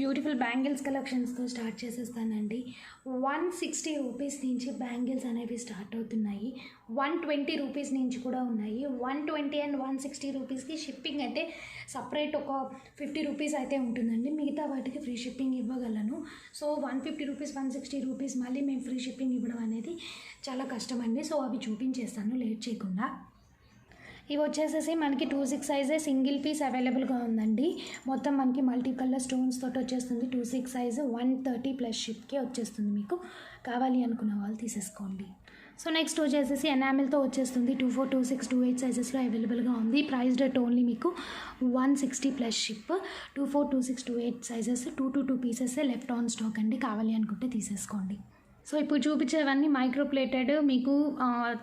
Beautiful bangles కలెక్షన్స్తో start చేసేస్తానండి. 160 rupees నుంచి బ్యాంగిల్స్ అనేవి స్టార్ట్ అవుతున్నాయి. 120 రూపీస్ నుంచి కూడా ఉన్నాయి. 120 అండ్ 160 రూపీస్కి షిప్పింగ్ అయితే సపరేట్ ఒక 50 రూపీస్ అయితే ఉంటుందండి. మిగతా వాటికి ఫ్రీ షిప్పింగ్ ఇవ్వగలను. సో 150 రూపీస్ 160 రూపీస్ మళ్ళీ మేము ఫ్రీ షిప్పింగ్ ఇవ్వడం అనేది చాలా కష్టం అండి. సో అవి చూపించేస్తాను లేట్ చేయకుండా. ఇవి వచ్చేసేసి మనకి 26 సైజే సింగిల్ పీస్ అవైలబుల్గా ఉందండి. మొత్తం మనకి మల్టీ కలర్ స్టోన్స్ తోటి వచ్చేస్తుంది. 26 సైజు 130 ప్లస్ షిప్కే వచ్చేస్తుంది. మీకు కావాలి అనుకున్న వాళ్ళు తీసేసుకోండి. సో నెక్స్ట్ వచ్చేసేసి ఎనామిల్తో వచ్చేస్తుంది. 24, 26, 28 సైజెస్లో అవైలబుల్గా ఉంది. ప్రైస్ రేట్ ఓన్లీ మీకు 160 plus ship. 24, 26, 28 sizes 2 pieces left on stock అండి. కావాలి అనుకుంటే తీసేసుకోండి. సో ఇప్పుడు చూపించేవన్నీ మైక్రో ప్లేటెడ్, మీకు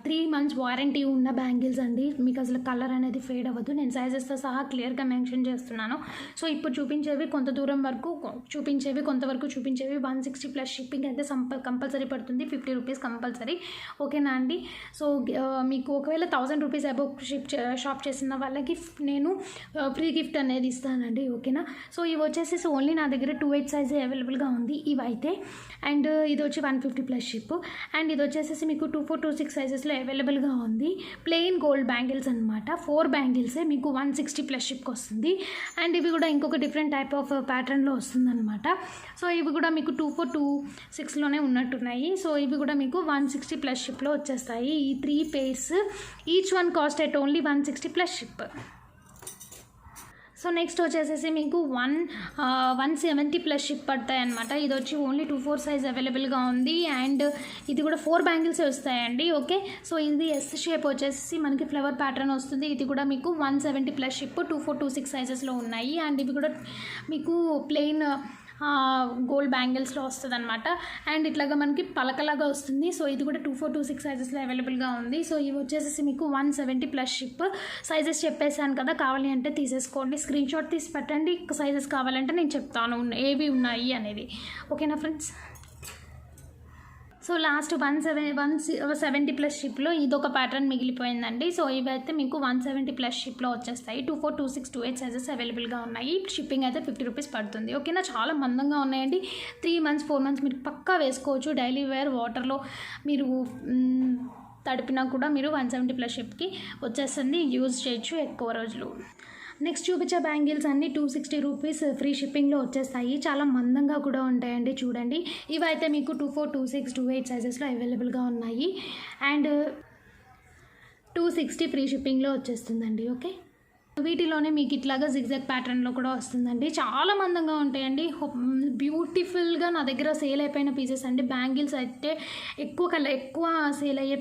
3 months వారంటీ ఉన్న బ్యాంగిల్స్ అండి. మీకు అసలు కలర్ అనేది ఫేడ్ అవ్వదు. నేను సైజెస్తో సహా క్లియర్గా మెన్షన్ చేస్తున్నాను. సో ఇప్పుడు చూపించేవి కొంత దూరం వరకు చూపించేవి, కొంతవరకు చూపించేవి 160 ప్లస్ షిప్పింగ్ అయితే కంపల్సరీ పడుతుంది. 50 రూపీస్ కంపల్సరీ. ఓకేనా అండి. సో మీకు ఒకవేళ 1000 రూపీస్ అబౌవ్ షాప్ చేసిన వాళ్ళకి నేను ఫ్రీ గిఫ్ట్ అనేది ఇస్తానండి. ఓకేనా. సో ఇవి వచ్చేసి ఓన్లీ నా దగ్గర 28 సైజ్ అవైలబుల్గా ఉంది ఇవైతే. అండ్ ఇది వచ్చి 150 ప్లస్ షిప్. అండ్ ఇది వచ్చేసి మీకు 24, 26 సైజెస్లో అవైలబుల్గా ఉంది. ప్లెయిన్ గోల్డ్ బ్యాంగిల్స్ అనమాట. 4 బ్యాంగిల్సే మీకు 160 ప్లస్ షిప్కి వస్తుంది. అండ్ ఇవి కూడా ఇంకొక డిఫరెంట్ టైప్ ఆఫ్ ప్యాటర్న్లో వస్తుంది అనమాట. సో ఇవి కూడా మీకు 24, 26లోనే ఉన్నట్టున్నాయి. సో ఇవి కూడా మీకు 160 ప్లస్ షిప్లో వచ్చేస్తాయి. ఈ 3 pairs each one cost at only 160 plus ship. So next వచ్చేసేసి మీకు 170 ప్లస్ షిప్ పడతాయి అనమాట. ఇది వచ్చి ఓన్లీ 24 సైజ్ అవైలబుల్గా ఉంది. అండ్ ఇది కూడా 4 బ్యాంగిల్స్ వస్తాయండి. ఓకే. సో ఇది ఎస్ షేప్ వచ్చేసి మనకి ఫ్లవర్ ప్యాటర్న్ వస్తుంది. ఇది కూడా మీకు 170 ప్లస్ షిప్. 24, 26 సైజెస్లో ఉన్నాయి. అండ్ ఇవి కూడా మీకు ప్లెయిన్ గోల్డ్ బ్యాంగిల్స్లో వస్తుంది అనమాట. అండ్ ఇట్లాగా మనకి పలకలాగా వస్తుంది. సో ఇది కూడా 24, 26 సైజెస్లో అవైలబుల్గా ఉంది. సో ఇవి వచ్చేసి మీకు 170 ప్లస్ షిప్. సైజెస్ చెప్పేసాను కదా, కావాలి అంటే తీసేసుకోండి. స్క్రీన్ షాట్ తీసి పెట్టండి. సైజెస్ కావాలంటే నేను చెప్తాను ఏవి ఉన్నాయి అనేది. ఓకేనా ఫ్రెండ్స్. సో లాస్ట్ 170 ప్లస్ షిప్లో ఇదొక ప్యాటర్న్ మిగిలిపోయిందండి. సో ఇవైతే మీకు 170 ప్లస్ షిప్లో వచ్చేస్తాయి. 24, 26, 28 సైజెస్ అవైలబుల్గా ఉన్నాయి. షిప్పింగ్ అయితే 50 రూపీస్ పడుతుంది. ఓకేనా. చాలా మందంగా ఉన్నాయండి. 3 months 4 months మీరు పక్కా వేసుకోవచ్చు. డైలీ వేర్ వాటర్లో మీరు తడిపినా కూడా మీరు 170 ప్లస్ షిప్కి వచ్చేస్తుంది. యూజ్ చేయొచ్చు ఎక్కువ రోజులు. నెక్స్ట్ చూపించే బ్యాంగిల్స్ అన్నీ 260 రూపీస్ ఫ్రీ షిప్పింగ్లో వచ్చేస్తాయి. చాలా మందంగా కూడా ఉంటాయండి. చూడండి, ఇవైతే మీకు 24, 26, 28 సైజెస్లో అవైలబుల్గా ఉన్నాయి. అండ్ 260 ఫ్రీ షిప్పింగ్లో వచ్చేస్తుందండి. ఓకే. వీటిలోనే మీకు ఇట్లాగా జిగ్జాగ్ ప్యాటర్న్లో కూడా వస్తుందండి. చాలా మందంగా ఉంటాయండి. బ్యూటిఫుల్గా నా దగ్గర సేల్ అయిపోయిన పీసెస్ అండి. బ్యాంగిల్స్ అయితే ఎక్కువ సేల్ అయ్యే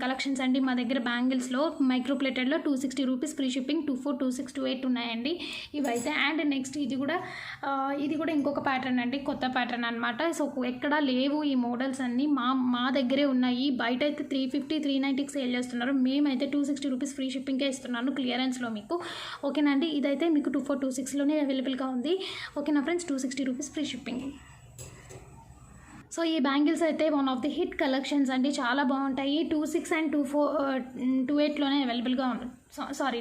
కలెక్షన్స్ అండి మా దగ్గర. బ్యాంగిల్స్లో మైక్రో ప్లేటెడ్లో 260 రూపీస్ ఫ్రీ షిప్పింగ్. 24, 26, 28 ఉన్నాయండి ఇవైతే. అండ్ నెక్స్ట్ ఇది కూడా ఇంకొక ప్యాటర్న్ అండి. కొత్త ప్యాటర్న్ అనమాట. సో ఎక్కడా లేవు ఈ మోడల్స్ అన్నీ మా దగ్గరే ఉన్నాయి. బయట అయితే 350, 390కి సేల్ చేస్తున్నారు. మేమైతే 260 రూపీస్ ఫ్రీ షిప్పింగ్కే ఇస్తున్నాను క్లియరెన్స్లో మీకు. ఓకేనా అండి. ఇదైతే మీకు 24, 26లోనే అవైలబుల్గా ఉంది. ఓకేనా friends. 260 rupees free shipping. So ఈ బ్యాంగిల్స్ అయితే one of the hit collections అండి. చాలా బాగుంటాయి. 26 and 28లోనే అవైలబుల్గా ఉన్నాయి.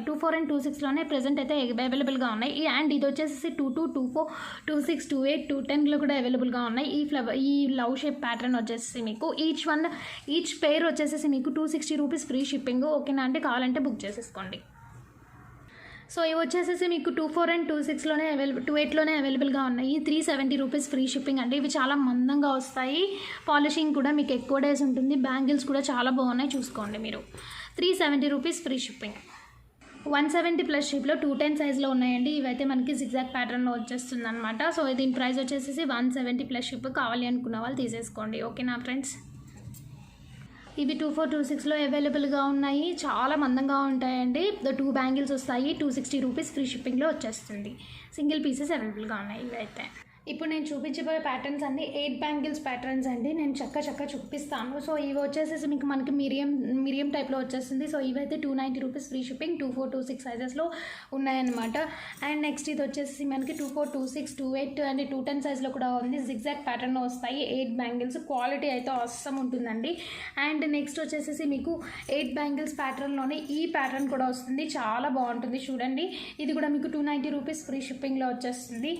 24 and 26లోనే ప్రెజెంట్ అయితే అవైలబుల్గా ఉన్నాయి. అండ్ ఇది వచ్చేసి 22, 24, 26, 28, 210లో కూడా అవైలబుల్గా ఉన్నాయి. ఈ లవ్ షేప్ ప్యాటర్న్ వచ్చేసి మీకు ఈచ్ పెయిర్ వచ్చేసి మీకు 260 రూపీస్ ఫ్రీ షిప్పింగ్. ఓకేనా అంటే కావాలంటే బుక్ చేసేసుకోండి. సో ఇవి వచ్చేసి మీకు 24 and 26లోనే 28లోనే అవైలబుల్గా ఉన్నాయి. 370 రూపీస్ ఫ్రీ షిప్పింగ్ అండి. ఇవి చాలా మందంగా వస్తాయి. పాలిషింగ్ కూడా మీకు ఎక్కువ డేస్ ఉంటుంది. బ్యాంగిల్స్ కూడా చాలా బాగున్నాయి. చూసుకోండి మీరు. 370 రూపీస్ ఫ్రీ షిప్పింగ్. 170 ప్లస్ షిప్లో 210 సైజ్లో ఉన్నాయండి. ఇవైతే మనకి జిగ్జాగ్ ప్యాటర్న్లో వచ్చేస్తుంది అనమాట. సో దీని ప్రైస్ వచ్చేసి 170 ప్లస్ షిప్. కావాలి అనుకున్న వాళ్ళు తీసేసుకోండి. ఓకేనా ఫ్రెండ్స్. ఇవి 24, 26లో అవైలబుల్గా ఉన్నాయి. చాలా మందంగా ఉంటాయండి. 2 బ్యాంగిల్స్ వస్తాయి. 260 రూపీస్ ఫ్రీ షిప్పింగ్లో వచ్చేస్తుంది. సింగిల్ పీసెస్ అవైలబుల్గా ఉన్నాయి ఇవైతే. ఇప్పుడు నేను చూపించబోయే ప్యాటర్న్స్ అన్ని 8 బ్యాంగిల్స్ ప్యాటర్న్స్ అండి. నేను చక్క చూపిస్తాను. సో ఇవి వచ్చేసి మీకు మనకి మీడియం టైప్లో వచ్చేస్తుంది. సో ఇవైతే 290 రూపీస్ ఫ్రీ షిప్పింగ్. 24, 26 సైజెస్లో ఉన్నాయన్నమాట. అండ్ నెక్స్ట్ ఇది వచ్చేసి మనకి 24, 26, 28 అండ్ 210 సైజ్లో కూడా ఉంది. జిగ్జాగ్ ప్యాటర్న్లో వస్తాయి 8 బ్యాంగిల్స్. క్వాలిటీ అయితే అవసరం ఉంటుందండి. అండ్ నెక్స్ట్ వచ్చేసి మీకు 8 బ్యాంగిల్స్ ప్యాటర్న్లోనే ఈ ప్యాటర్న్ కూడా వస్తుంది. చాలా బాగుంటుంది చూడండి. ఇది కూడా మీకు 290 రూపీస్ ఫ్రీ షిప్పింగ్లో వచ్చేస్తుంది.